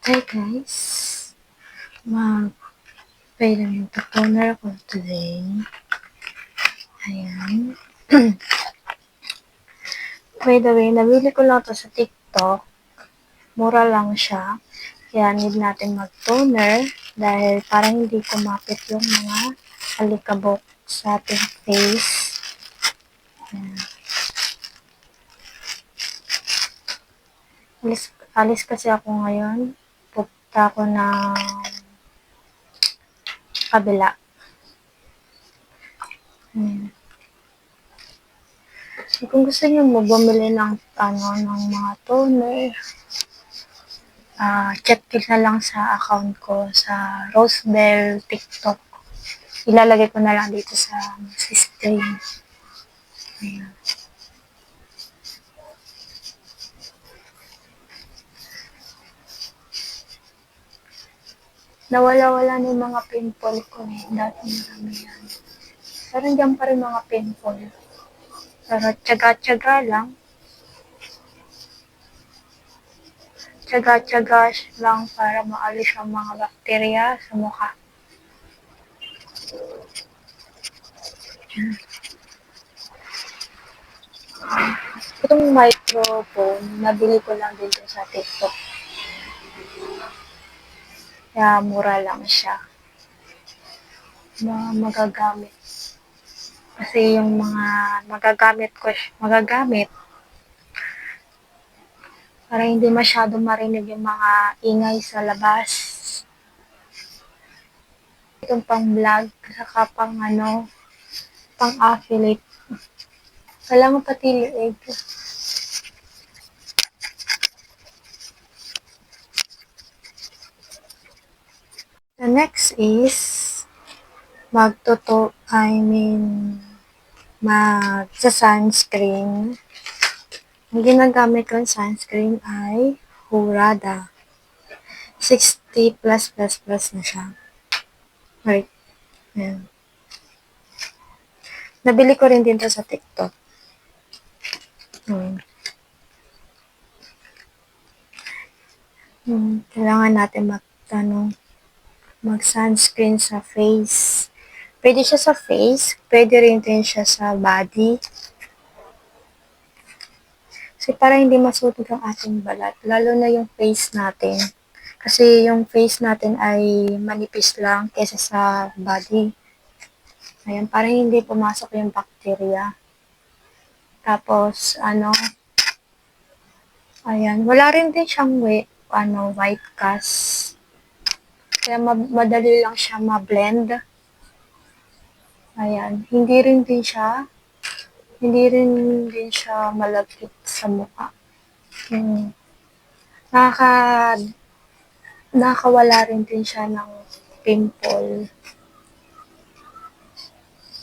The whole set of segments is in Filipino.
Hi guys, mag-vitamin toner ako today. Ayan. By the way, nabili ko lang to sa TikTok. Mura lang siya. Kaya need natin mag-toner dahil parang hindi kumapit yung mga alikabok sa ating face. Ayan. Alis kasi ako ngayon. Pupunta ako ng kabila. Ayan. So, kung gusto niyo mo bumili ng ng mga toner, check it na lang sa account ko sa Rosebell TikTok. Ilalagay ko na lang dito sa screen. Ayan. Nawala-wala na yung mga pimple ko eh. Dati marami yan. Pero dyan pa rin mga pimple. Pero tsaga-tsaga lang. Tsaga-tsaga lang para maalis ang mga bakterya sa mukha. Itong microphone, nabili ko lang din sa TikTok. Kaya mura lang siya. Magagamit. Kasi yung mga magagamit para hindi masyado marinig yung mga ingay sa labas. Itong pang vlog, saka pang affiliate. Kailangan pati liig. The next is magsa-sunscreen. Ang ginagamit kong sunscreen ay Hurada. 60 plus na siya. Right. Ayan. Nabili ko rin din to sa TikTok. Kailangan natin mag-sunscreen sa face. Pwede siya sa face, pwede rin din siya sa body. Kasi para hindi masunog ang ating balat, lalo na yung face natin. Kasi yung face natin ay manipis lang kaysa sa body. Ayan, para hindi pumasok yung bacteria. Tapos, ayan, wala rin din siyang white cast. Kaya madali lang siya ma-blend. Ayan, hindi rin din siya malagkit sa mukha. Nakakawala rin din siya ng pimple.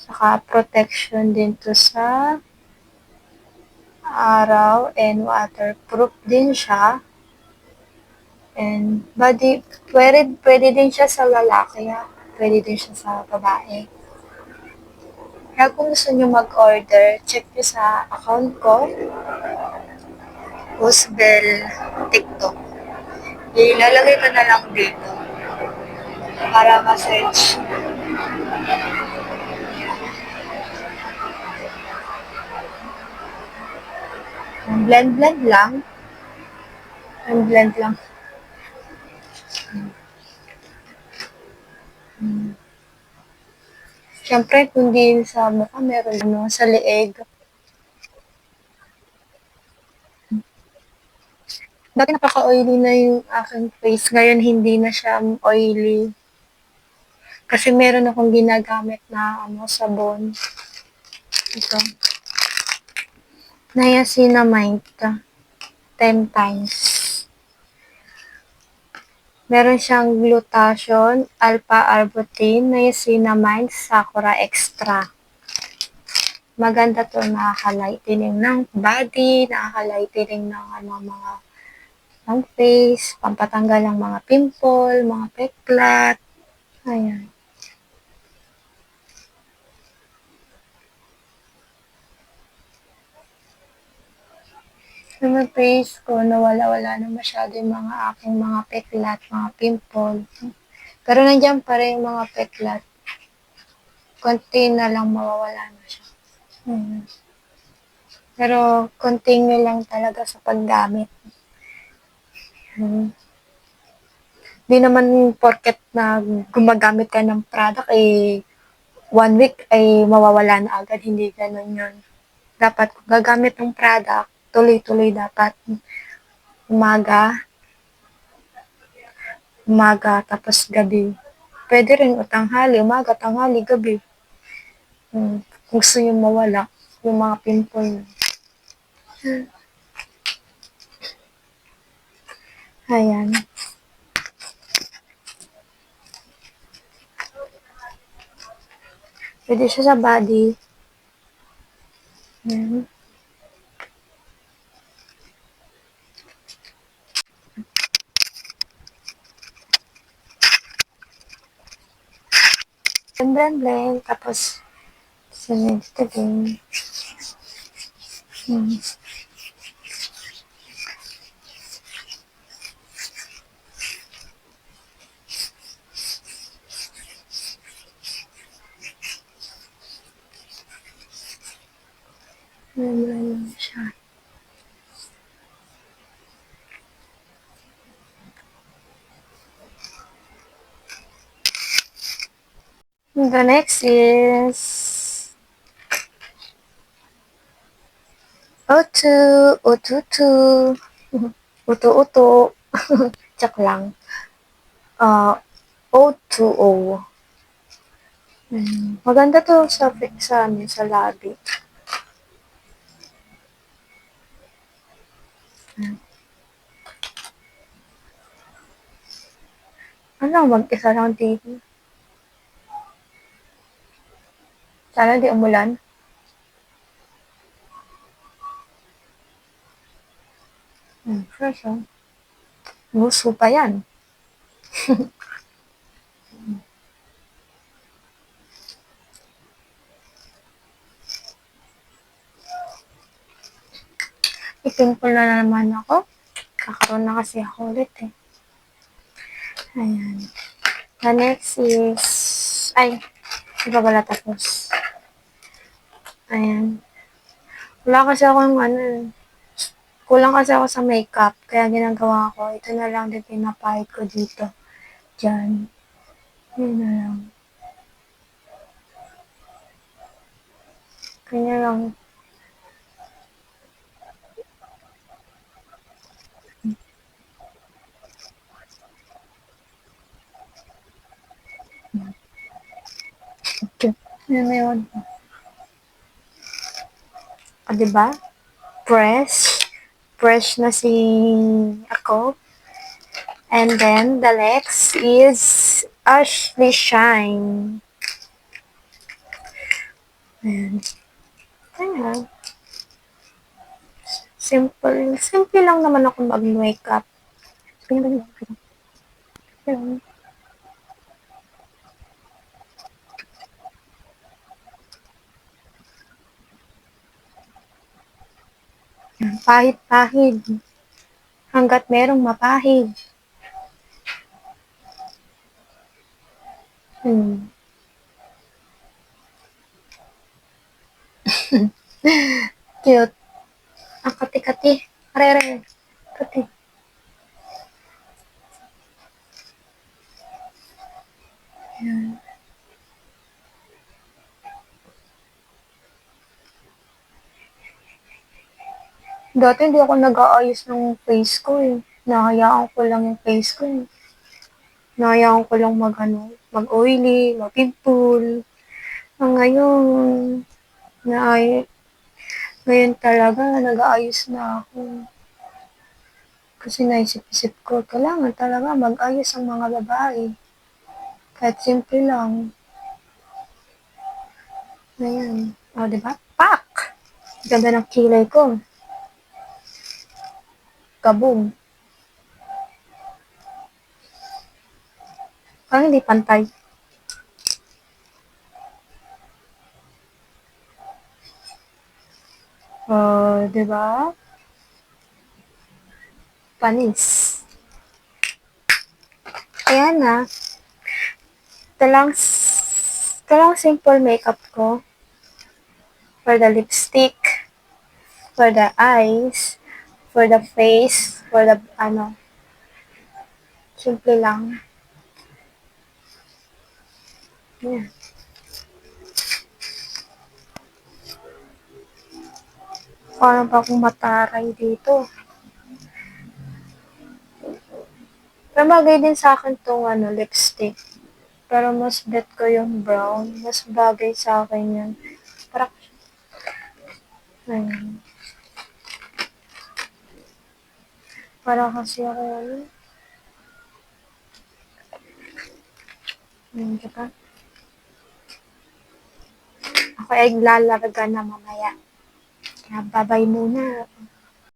Saka protection din to sa araw and waterproof din siya. And pwede din siya sa lalaki, pwede din siya sa babae. Kaya kung gusto nyo mag-order, check nyo sa account ko, Rosebell TikTok. Ilalagay ko na lang dito para ma-search. Blend lang. Blend lang. Siyempre, kung di sa mukha, meron sa leeg. Dati napaka-oily na yung aking face. Ngayon, hindi na siya oily. Kasi meron akong ginagamit na sabon. Ito. Niacinamide. 10 times. Meron siyang glutathione, alpha-arbutin, niacinamide, sakura extra. Maganda to, nakaka-lightening ng body, nakaka-lightening ng ng face, pampatanggal ng mga pimple, mga peklat. Ayan. Yung face ko, nawala-wala na masyado yung mga aking mga peklat, mga pimple. Pero nandiyan pa rin yung mga peklat. Konti na lang mawawala na siya. Hmm. Pero continue lang talaga sa paggamit. Hmm. Di naman porket na gumagamit ka ng product, 1 week ay mawawala na agad. Hindi ganun yun. Dapat kung gagamit ng product, tuloy-tuloy dapat. Umaga, umaga, tapos gabi. Pwede rin o tanghali, umaga, tanghali, gabi. Kung gusto nyo mawala, yung mga pimple. Ayan. Pwede siya sa body. Ayan. Blend. Tapos, sunod ito din. Hmm. Blend siya. The next is O2, O22, Uto-uto. Tsak lang. O2O. Maganda to sa labi. Ano, mag-isa lang dito. Sana di umulan. Fresh, oh. Gusto pa yan. Ipimple na naman ako. Kakaroon na kasi ako ulit eh. Ayan. The next is... Ay, di pa pala tapos. Ayan. Wala kasi akong kulang kasi ako sa makeup. Kaya ginagawa ko, ito na lang din pinapahid ko dito. Diyan. Yun na lang. Kanya lang. Yun na yun. O, diba? Fresh na si ako. And then, the next is Ashley Shine. Ayan. Ayan. Simple lang naman ako mag-makeup. Ayan. Pahid-pahid. Hanggat merong mapahid. Cute. Ang kati-kati. Arere. Kati. Ayan. Dati hindi ako nag-aayos ng face ko eh. Nahayaan ko lang yung face ko eh. Nahayaan ko lang mag-oily, mag-pimple. Ngayon, naay ngayon talaga nag-aayos na ako. Kasi naisip-isip ko, kailangan talaga mag-ayos ang mga babae. Kahit simple lang. Ngayon, o diba? Pak! Ganda ng kilay ko. Kabog. Parang hindi pantay. O, diba? panis. Ayan na. Ito lang simple makeup ko. For the lipstick, for the eyes, for the face, for the simple lang. Yan. Parang pa akong mataray dito. Pero bagay din sa akin tong lipstick. Pero mas bet ko yung brown. Mas bagay sa akin yun. Parang, ayun. Parang kasi ako, diba? Ako ay lalarga na mamaya. Kaya babay muna.